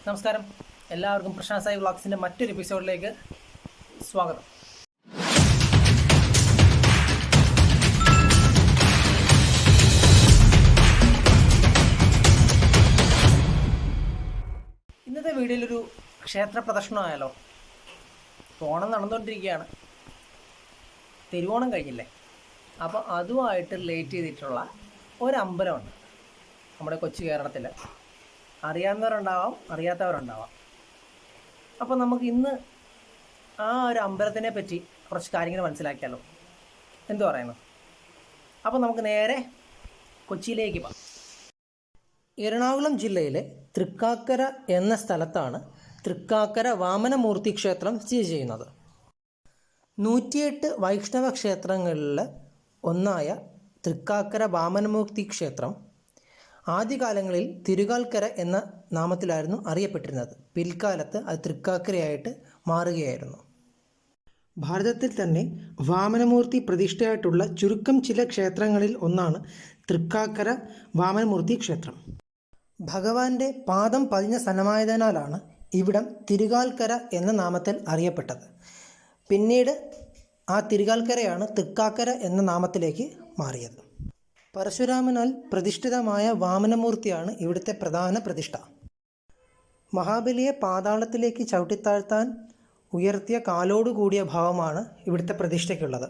നമസ്കാരം, എല്ലാവർക്കും പ്രശാന്ത് വ്ളോഗ്സിൻ്റെ മറ്റൊരു എപ്പിസോഡിലേക്ക് സ്വാഗതം. ഇന്നത്തെ വീഡിയോയിലൊരു ക്ഷേത്ര പ്രദർശനമായാലോ? ഓണം നടന്നുകൊണ്ടിരിക്കുകയാണ്, തിരുവോണം കഴിഞ്ഞില്ലേ? അപ്പോൾ അതുമായിട്ട് റിലേറ്റ് ചെയ്തിട്ടുള്ള ഒരമ്പലമുണ്ട് നമ്മുടെ കൊച്ചു കേരളത്തിൽ. അറിയാവുന്നവരുണ്ടാവാം, അറിയാത്തവരുണ്ടാവാം. അപ്പോൾ നമുക്ക് ഇന്ന് ആ ഒരു അമ്പലത്തിനെ പറ്റി കുറച്ച് കാര്യങ്ങൾ മനസ്സിലാക്കിയാലോ? എന്തു പറയുന്നു? അപ്പോൾ നമുക്ക് നേരെ കൊച്ചിയിലേക്ക് പോകാം. എറണാകുളം ജില്ലയിലെ തൃക്കാക്കര എന്ന സ്ഥലത്താണ് തൃക്കാക്കര വാമനമൂർത്തി ക്ഷേത്രം സ്ഥിതി ചെയ്യുന്നത്. 108 വൈഷ്ണവ ക്ഷേത്രങ്ങളിൽ ഒന്നായ തൃക്കാക്കര വാമനമൂർത്തി ക്ഷേത്രം ആദ്യകാലങ്ങളിൽ തിരുക്കാക്കര എന്ന നാമത്തിലായിരുന്നു അറിയപ്പെട്ടിരുന്നത്. പിൽക്കാലത്ത് അത് തൃക്കാക്കരയായിട്ട് മാറുകയായിരുന്നു. ഭാരതത്തിൽ തന്നെ വാമനമൂർത്തി പ്രതിഷ്ഠയായിട്ടുള്ള ചുരുക്കം ചില ക്ഷേത്രങ്ങളിൽ ഒന്നാണ് തൃക്കാക്കര വാമനമൂർത്തി ക്ഷേത്രം. ഭഗവാന്റെ പാദം പതിഞ്ഞ സ്ഥലമായതിനാലാണ് ഇവിടം തിരുക്കാക്കര എന്ന നാമത്തിൽ അറിയപ്പെട്ടത്. പിന്നീട് ആ തിരുക്കാക്കരയാണ് തൃക്കാക്കര എന്ന നാമത്തിലേക്ക് മാറിയത്. പരശുരാമനാൽ പ്രതിഷ്ഠിതമായ വാമനമൂർത്തിയാണ് ഇവിടുത്തെ പ്രധാന പ്രതിഷ്ഠ. മഹാബലിയെ പാതാളത്തിലേക്ക് ചവിട്ടിത്താഴ്ത്താൻ ഉയർത്തിയ കാലോടുകൂടിയ ഭാവമാണ് ഇവിടുത്തെ പ്രതിഷ്ഠയ്ക്കുള്ളത്.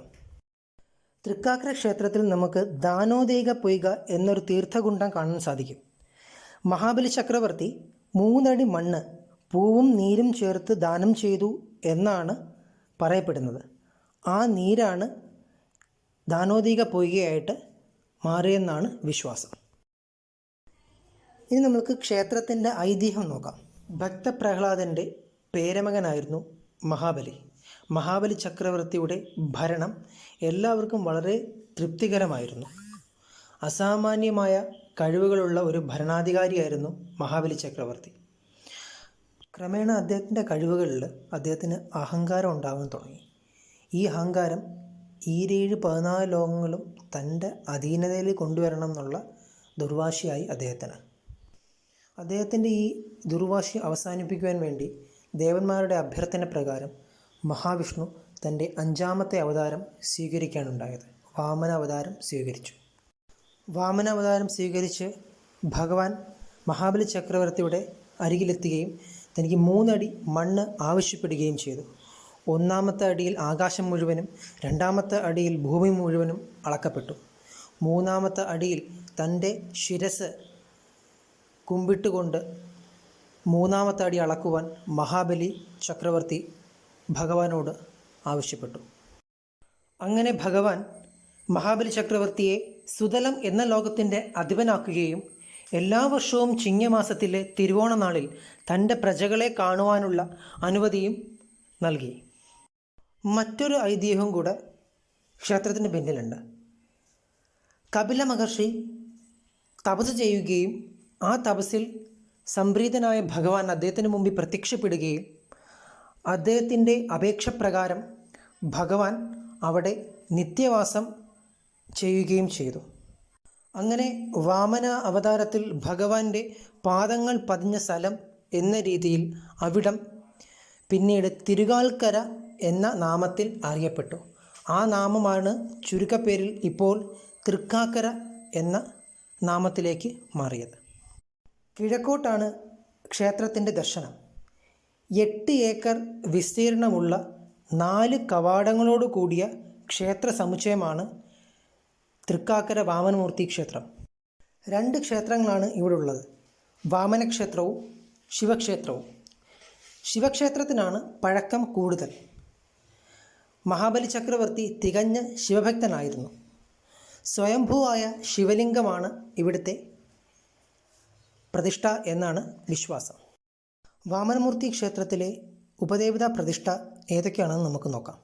തൃക്കാക്കര ക്ഷേത്രത്തിൽ നമുക്ക് ദാനോദേക പൊയ്ക എന്നൊരു തീർത്ഥകുണ്ഡം കാണാൻ സാധിക്കും. മഹാബലി ചക്രവർത്തി 3 അടി മണ്ണ് പൂവും നീരും ചേർത്ത് ദാനം ചെയ്തു എന്നാണ് പറയപ്പെടുന്നത്. ആ നീരാണ് ദാനോദേക പൊയ്കയായിട്ട് മാറിയെന്നാണ് വിശ്വാസം. ഇനി നമുക്ക് ക്ഷേത്രത്തിൻ്റെ ഐതിഹ്യം നോക്കാം. ഭക്തപ്രഹ്ലാദൻ്റെ പേരമകനായിരുന്നു മഹാബലി. മഹാബലി ചക്രവർത്തിയുടെ ഭരണം എല്ലാവർക്കും വളരെ തൃപ്തികരമായിരുന്നു. അസാമാന്യമായ കഴിവുകളുള്ള ഒരു ഭരണാധികാരിയായിരുന്നു മഹാബലി ചക്രവർത്തി. ക്രമേണ അദ്ദേഹത്തിൻ്റെ കഴിവുകളിൽ അദ്ദേഹത്തിന് അഹങ്കാരം ഉണ്ടാകാൻ തുടങ്ങി. ഈ അഹങ്കാരം 14 ലോകങ്ങളും തൻ്റെ അധീനതയിൽ കൊണ്ടുവരണം എന്നുള്ള ദുർവാശിയായി അദ്ദേഹത്തിന്. അദ്ദേഹത്തിൻ്റെ ഈ ദുർവാശി അവസാനിപ്പിക്കുവാൻ വേണ്ടി ദേവന്മാരുടെ അഭ്യർത്ഥന പ്രകാരം മഹാവിഷ്ണു തൻ്റെ 5ാമത്തെ അവതാരം സ്വീകരിക്കാനുണ്ടായത്. വാമന അവതാരം സ്വീകരിച്ചു. വാമന അവതാരം സ്വീകരിച്ച് ഭഗവാൻ മഹാബലി ചക്രവർത്തിയുടെ അരികിലെത്തുകയും തനിക്ക് 3 അടി മണ്ണ് ആവശ്യപ്പെടുകയും ചെയ്തു. 1ാമത്തെ അടിയിൽ ആകാശം മുഴുവനും, 2ാമത്തെ അടിയിൽ ഭൂമി മുഴുവനും അളക്കപ്പെട്ടു. 3ാമത്തെ അടിയിൽ തൻ്റെ ശിരസ് കുമ്പിട്ടുകൊണ്ട് 3ാമത്തെ അടി അളക്കുവാൻ മഹാബലി ചക്രവർത്തി ഭഗവാനോട് ആവശ്യപ്പെട്ടു. അങ്ങനെ ഭഗവാൻ മഹാബലി ചക്രവർത്തിയെ സുതലം എന്ന ലോകത്തിൻ്റെ അധിപനാക്കുകയും എല്ലാ വർഷവും ചിങ്ങമാസത്തിലെ തിരുവോണ നാളിൽ തൻ്റെ പ്രജകളെ കാണുവാനുള്ള അനുമതിയും നൽകി. മറ്റൊരു ഐതിഹ്യവും കൂടെ ക്ഷേത്രത്തിന് പിന്നിലുണ്ട്. കപില മഹർഷി തപസ് ചെയ്യുകയും ആ തപസ്സിൽ സംപ്രീതനായ ഭഗവാൻ അദ്ദേഹത്തിന് മുമ്പിൽ പ്രത്യക്ഷപ്പെടുകയും അദ്ദേഹത്തിൻ്റെ അപേക്ഷപ്രകാരം ഭഗവാൻ അവിടെ നിത്യവാസം ചെയ്യുകയും ചെയ്തു. അങ്ങനെ വാമന അവതാരത്തിൽ ഭഗവാന്റെ പാദങ്ങൾ പതിഞ്ഞ സ്ഥലം എന്ന രീതിയിൽ അവിടം പിന്നീട് തിരുക്കാക്കര എന്ന നാമത്തിൽ അറിയപ്പെട്ടു. ആ നാമമാണ് ചുരുക്കപ്പേരിൽ ഇപ്പോൾ തൃക്കാക്കര എന്ന നാമത്തിലേക്ക് മാറിയത്. കിഴക്കോട്ടാണ് ക്ഷേത്രത്തിൻ്റെ ദർശനം. 8 ഏക്കർ വിസ്തീർണമുള്ള 4 കവാടങ്ങളോട് കൂടിയ ക്ഷേത്ര സമുച്ചയമാണ് തൃക്കാക്കര വാമനമൂർത്തി ക്ഷേത്രം. 2 ക്ഷേത്രങ്ങളാണ് ഇവിടെ ഉള്ളത്, വാമനക്ഷേത്രവും ശിവക്ഷേത്രവും. ശിവക്ഷേത്രത്തിനാണ് പഴക്കം കൂടുതൽ. മഹാബലി ചക്രവർത്തി തികഞ്ഞ ശിവഭക്തനായിരുന്നു. സ്വയംഭൂവായ ശിവലിംഗമാണ് ഇവിടുത്തെ പ്രതിഷ്ഠ എന്നാണ് വിശ്വാസം. വാമനമൂർത്തി ക്ഷേത്രത്തിലെ ഉപദേവതാ പ്രതിഷ്ഠ ഏതൊക്കെയാണെന്ന് നമുക്ക് നോക്കാം.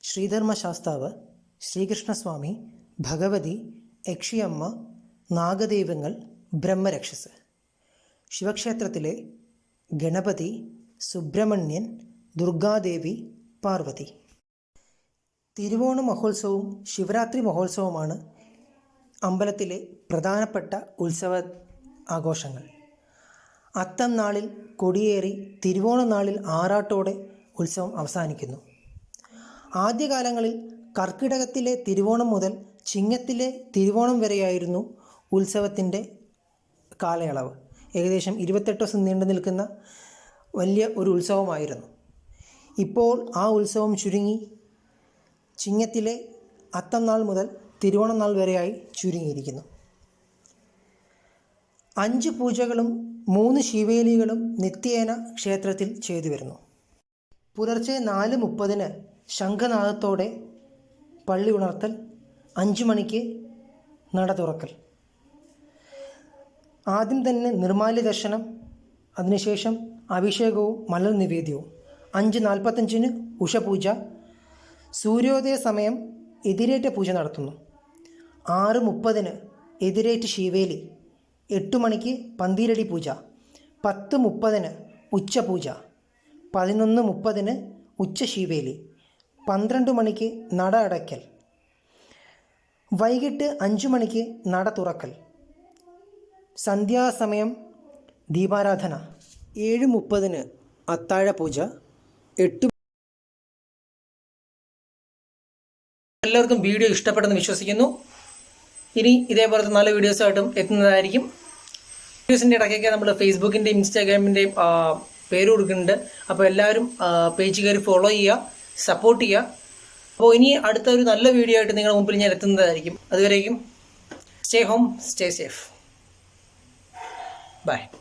ശ്രീധർമ്മശാസ്താവ്, ശ്രീകൃഷ്ണസ്വാമി, ഭഗവതി, യക്ഷിയമ്മ, നാഗദൈവങ്ങൾ, ബ്രഹ്മരക്ഷസ്. ശിവക്ഷേത്രത്തിലെ ഗണപതി, സുബ്രഹ്മണ്യൻ, ദുർഗാദേവി, പാർവതി. തിരുവോണ മഹോത്സവവും ശിവരാത്രി മഹോത്സവവുമാണ് അമ്പലത്തിലെ പ്രധാനപ്പെട്ട ഉത്സവ ആഘോഷങ്ങൾ. അത്തം നാളിൽ കൊടിയേറി തിരുവോണനാളിൽ ആറാട്ടോടെ ഉത്സവം അവസാനിക്കുന്നു. ആദ്യകാലങ്ങളിൽ കർക്കിടകത്തിലെ തിരുവോണം മുതൽ ചിങ്ങത്തിലെ തിരുവോണം വരെയായിരുന്നു ഉത്സവത്തിൻ്റെ കാലയളവ്. ഏകദേശം 28 ദിവസം നീണ്ടു നിൽക്കുന്ന വലിയ ഒരു ഉത്സവമായിരുന്നു. ഇപ്പോൾ ആ ഉത്സവം ചുരുങ്ങി ചിങ്ങത്തിലെ അത്തം നാൾ മുതൽ തിരുവോണം നാൾ വരെയായി ചുരുങ്ങിയിരിക്കുന്നു. 5 പൂജകളും 3 ശിവേലികളും നിത്യേന ക്ഷേത്രത്തിൽ ചെയ്തു വരുന്നു. പുലർച്ചെ 4:30 ശംഖനാദത്തോടെ പള്ളി ഉണർത്തൽ, 5 മണിക്ക് നട തുറക്കൽ. ആദ്യം തന്നെ നിർമ്മാല്യ ദർശനം, അതിനുശേഷം അഭിഷേകവും മലർ നിവേദ്യവും. 5:45 ഉഷപൂജ. സൂര്യോദയ സമയം എതിരേറ്റ പൂജ നടത്തുന്നു. 6:30 എതിരേറ്റ് ശിവേലി. 8 മണിക്ക് പന്തീരടി പൂജ. 10:30 ഉച്ചപൂജ. 11:30 ഉച്ച ശിവേലി. 12 മണിക്ക് നട അടയ്ക്കൽ. വൈകിട്ട് 5 മണിക്ക് നട തുറക്കൽ. സന്ധ്യാസമയം ദീപാരാധന. 7:30 അത്താഴ പൂജ. 8. എല്ലാവർക്കും വീഡിയോ ഇഷ്ടപ്പെട്ടെന്ന് വിശ്വസിക്കുന്നു. ഇനി ഇതേപോലത്തെ നല്ല വീഡിയോസായിട്ടും എത്തുന്നതായിരിക്കും. വീഡിയോസിൻ്റെ ഇടയ്ക്കൊക്കെ നമ്മൾ ഫേസ്ബുക്കിൻ്റെയും ഇൻസ്റ്റാഗ്രാമിൻ്റെയും പേര് കൊടുക്കുന്നുണ്ട്. അപ്പോൾ എല്ലാവരും പേജ് കയറി ഫോളോ ചെയ്യുക, സപ്പോർട്ട് ചെയ്യുക. അപ്പോൾ ഇനി അടുത്ത ഒരു നല്ല വീഡിയോ ആയിട്ട് നിങ്ങളുടെ മുമ്പിൽ ഞാൻ എത്തുന്നതായിരിക്കും. അതുവരേക്കും stay home, stay safe. Bye.